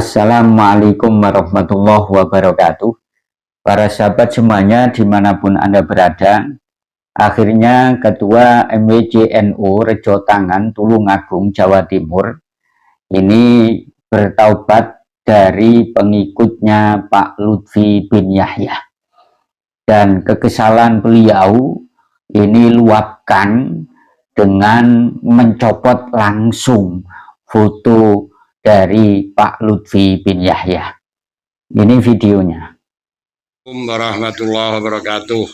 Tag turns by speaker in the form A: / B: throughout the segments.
A: Assalamualaikum warahmatullahi wabarakatuh. Para sahabat semuanya dimanapun Anda berada, akhirnya Ketua MWJNU Rejo Tangan, Tulungagung, Jawa Timur ini bertaubat dari pengikutnya Pak Lutfi bin Yahya. Dan kekesalan beliau ini luapkan dengan mencopot langsung foto dari Pak Lutfi bin Yahya. Ini videonya.
B: Assalamualaikum warahmatullahi wabarakatuh.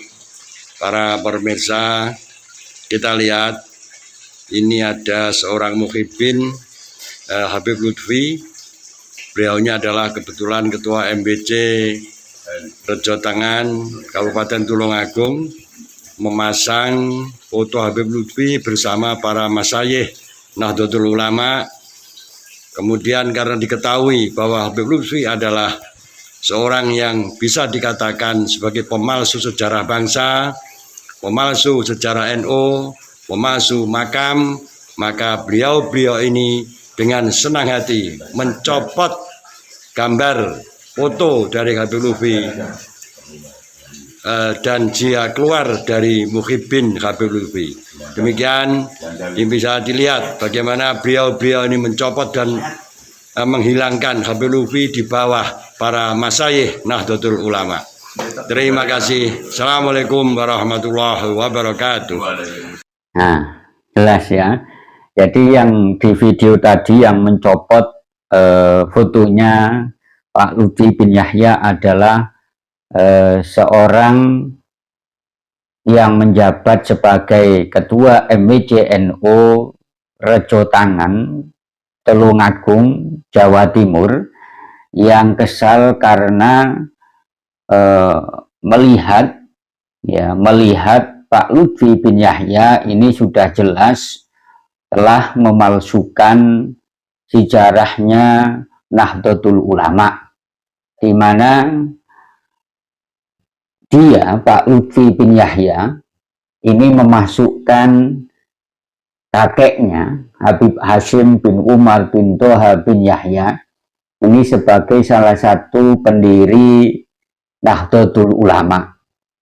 B: Para pemirsa, kita lihat ini ada seorang muhibbin Habib Lutfi. Beliaunya adalah kebetulan Ketua MBC Rejo Tangan Kabupaten Tulungagung, memasang foto Habib Lutfi bersama para masyayikh Nahdlatul Ulama. Kemudian karena diketahui bahwa Habib Lutfi adalah seorang yang bisa dikatakan sebagai pemalsu sejarah bangsa, pemalsu sejarah NU, pemalsu makam, maka beliau ini dengan senang hati mencopot gambar foto dari Habib Lutfi dan dia keluar dari muhibbin Habib Lutfi. Demikian yang bisa dilihat bagaimana beliau ini mencopot dan menghilangkan Habib Lutfi di bawah para masyayikh Nahdlatul Ulama. Terima kasih. Assalamualaikum warahmatullahi wabarakatuh.
A: Nah, jelas ya. Jadi yang di video tadi yang mencopot fotonya Pak Lutfi bin Yahya adalah seorang yang menjabat sebagai Ketua MWJNU Rejo Tangan, Tulungagung, Jawa Timur, yang kesal karena melihat Pak Lutfi bin Yahya ini sudah jelas telah memalsukan sejarahnya Nahdlatul Ulama, di mana dia, Pak Lutfi bin Yahya, ini memasukkan kakeknya Habib Hashim bin Umar bin Toha bin Yahya ini sebagai salah satu pendiri Nahdlatul Ulama.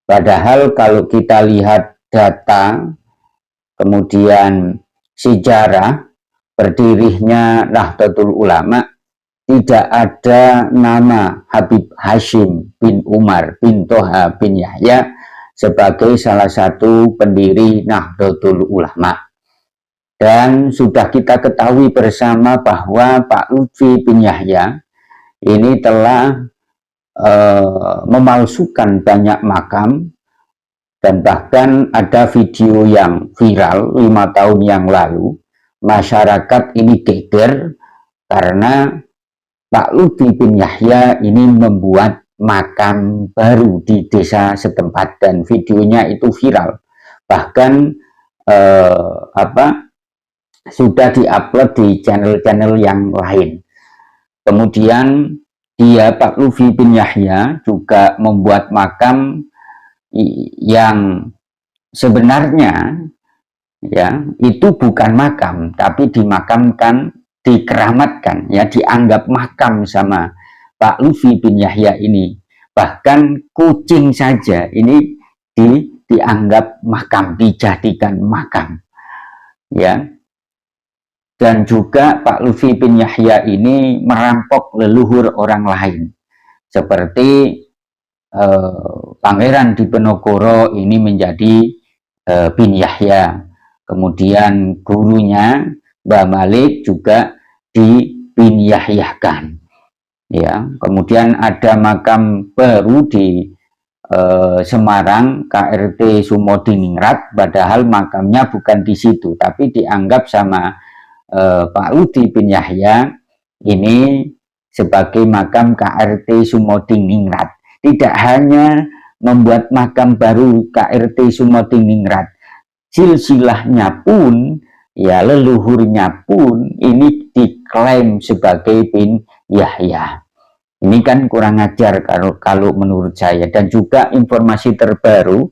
A: Padahal kalau kita lihat data, kemudian sejarah berdirinya Nahdlatul Ulama, tidak ada nama Habib Hashim bin Umar bin Toha bin Yahya sebagai salah satu pendiri Nahdlatul Ulama. Dan sudah kita ketahui bersama bahwa Pak Lutfi bin Yahya ini telah memalsukan banyak makam, dan bahkan ada video yang viral 5 tahun yang lalu. Masyarakat ini geger karena Pak Lutfi bin Yahya ini membuat makam baru di desa setempat dan videonya itu viral. Bahkan sudah diupload di channel-channel yang lain. Kemudian dia, Pak Lutfi bin Yahya, juga membuat makam yang sebenarnya ya itu bukan makam, tapi dimakamkan, dikeramatkan, ya, dianggap makam sama Pak Lutfi bin Yahya ini. Bahkan kucing saja ini dianggap makam, dijadikan makam, ya. Dan juga Pak Lutfi bin Yahya ini merampok leluhur orang lain, seperti Pangeran Diponegoro ini menjadi bin Yahya, kemudian gurunya Mbah Malik juga bin Yahyakan, ya. Kemudian ada makam baru di Semarang, KRT Sumodiningrat, padahal makamnya bukan di situ, tapi dianggap sama Pak Lutfi bin Yahya ini sebagai makam KRT Sumodiningrat. Tidak hanya membuat makam baru KRT Sumodiningrat, silsilahnya pun, ya, leluhurnya pun ini diklaim sebagai bin Yahya. Ini kan kurang ajar kalau menurut saya. Dan juga informasi terbaru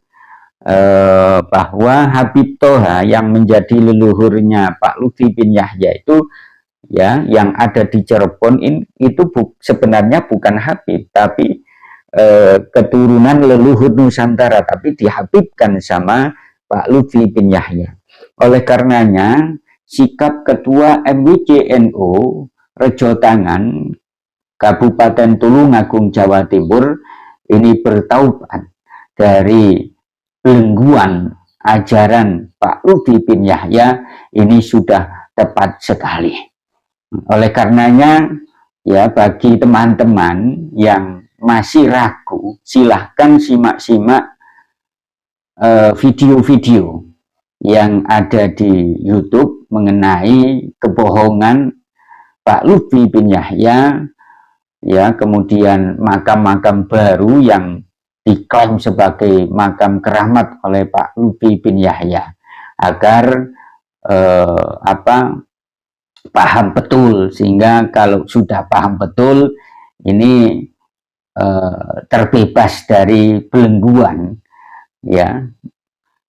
A: bahwa Habib Toha yang menjadi leluhurnya Pak Lutfi bin Yahya itu ya yang ada di Cirebon itu sebenarnya bukan Habib, tapi keturunan leluhur Nusantara, tapi dihabibkan sama Pak Lutfi bin Yahya. Oleh karenanya sikap Ketua MWCNU Rejo Tangan Kabupaten Tulungagung Jawa Timur ini bertaubat dari belengguan ajaran Pak Lutfi bin Yahya ini sudah tepat sekali. Oleh karenanya ya, bagi teman-teman yang masih ragu, silahkan simak-simak video-video yang ada di YouTube mengenai kebohongan Pak Lutfi bin Yahya, ya, kemudian makam-makam baru yang diklaim sebagai makam keramat oleh Pak Lutfi bin Yahya, agar paham betul, sehingga kalau sudah paham betul ini terbebas dari belengguan, ya,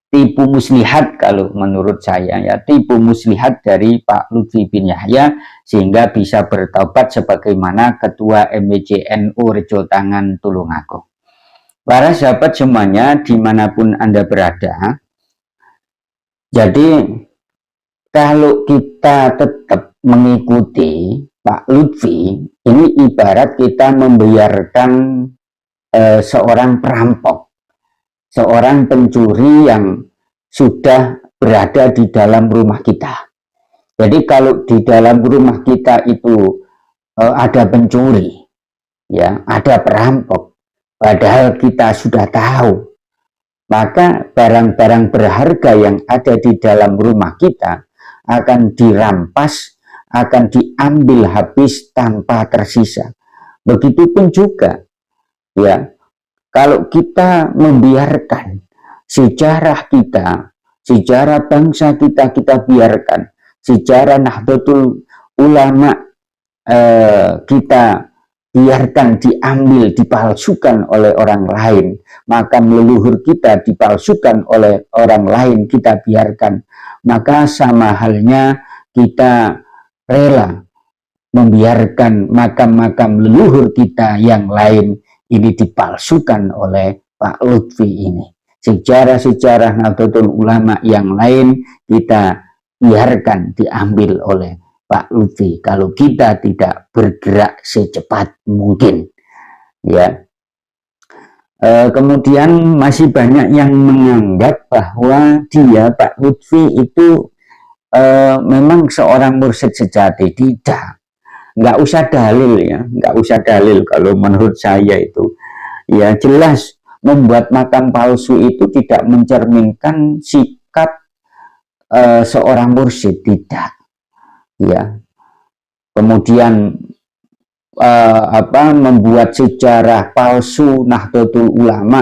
A: tipu muslihat kalau menurut saya, ya, tipu muslihat dari Pak Lutfi bin Yahya, sehingga bisa bertobat sebagaimana Ketua MWCNU Rejo Tangan Tulungagung. Para sahabat semuanya dimanapun Anda berada, jadi kalau kita tetap mengikuti Pak Lutfi, ini ibarat kita membiarkan seorang perampok, seorang pencuri yang sudah berada di dalam rumah kita. Jadi kalau di dalam rumah kita itu ada pencuri, ya, ada perampok, padahal kita sudah tahu, maka barang-barang berharga yang ada di dalam rumah kita akan dirampas, akan diambil habis tanpa tersisa. Begitupun juga, ya, kalau kita membiarkan sejarah kita, sejarah bangsa kita biarkan, sejarah Nahdlatul Ulama kita biarkan diambil, dipalsukan oleh orang lain, makam leluhur kita dipalsukan oleh orang lain, kita biarkan, maka sama halnya kita rela membiarkan makam-makam leluhur kita yang lain ini dipalsukan oleh Pak Lutfi ini. Sejarah-sejarah Nahdlatul Ulama yang lain kita biarkan diambil oleh Pak Lutfi kalau kita tidak bergerak secepat mungkin, ya. Kemudian masih banyak yang menganggap bahwa dia, Pak Lutfi, itu memang seorang mursyid sejati. Tidak, nggak usah dalil, ya, nggak usah dalil. Kalau menurut saya itu, ya, jelas membuat makam palsu itu tidak mencerminkan sikap seorang mursyid, tidak, ya. Kemudian membuat sejarah palsu Nahdlatul Ulama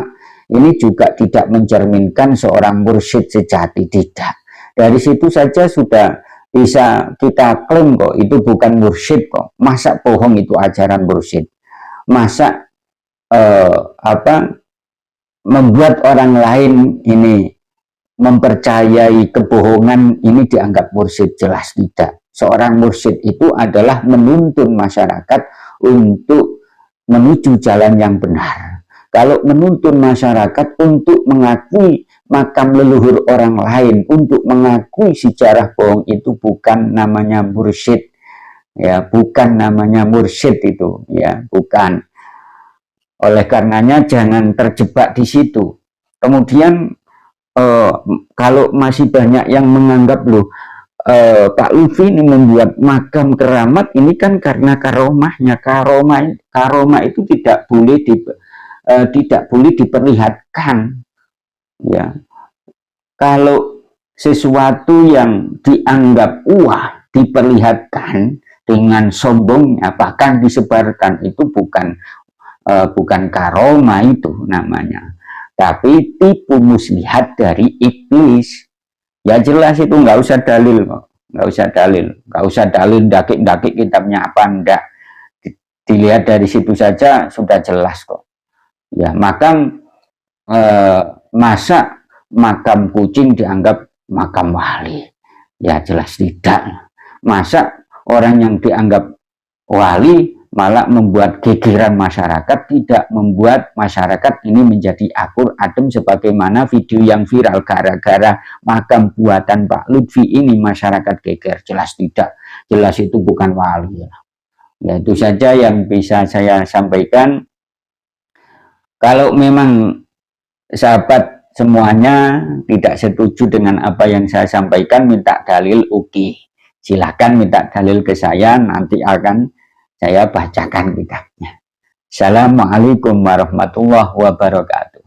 A: ini juga tidak mencerminkan seorang mursyid sejati, tidak. Dari situ saja sudah bisa kita klaim kok itu bukan mursyid kok. Masa bohong itu ajaran mursyid? Masa membuat orang lain ini mempercayai kebohongan ini dianggap mursyid? Jelas tidak. Seorang mursyid itu adalah menuntun masyarakat untuk menuju jalan yang benar. Kalau menuntun masyarakat untuk mengakui makam leluhur orang lain, untuk mengakui sejarah bohong, itu bukan namanya mursyid, ya, bukan namanya mursyid itu, ya, bukan. Oleh karenanya jangan terjebak di situ. Kemudian kalau masih banyak yang menganggap loh, Pak Lutfi ini membuat makam keramat ini kan karena karomahnya. Karomah itu tidak boleh diperlihatkan, ya. Kalau sesuatu yang dianggap wah diperlihatkan dengan sombongnya, bahkan disebarkan, itu bukan karomah itu namanya, tapi tipu muslihat dari iblis. Ya jelas itu, nggak usah dalil kok, nggak usah dalil dakik kitabnya apa, enggak. Dilihat dari situ saja sudah jelas kok. Ya, masa makam kucing dianggap makam wali? Ya jelas tidak. Masa orang yang dianggap wali malah membuat gegeran masyarakat, tidak membuat masyarakat ini menjadi akur adem sebagaimana video yang viral gara-gara makam buatan Pak Lutfi ini masyarakat geger. Jelas tidak, jelas itu bukan wali. Ya itu saja yang bisa saya sampaikan. Kalau memang sahabat semuanya tidak setuju dengan apa yang saya sampaikan, minta dalil, oke. Silahkan minta dalil ke saya, nanti akan saya bacakan kitabnya. Assalamualaikum warahmatullahi wabarakatuh.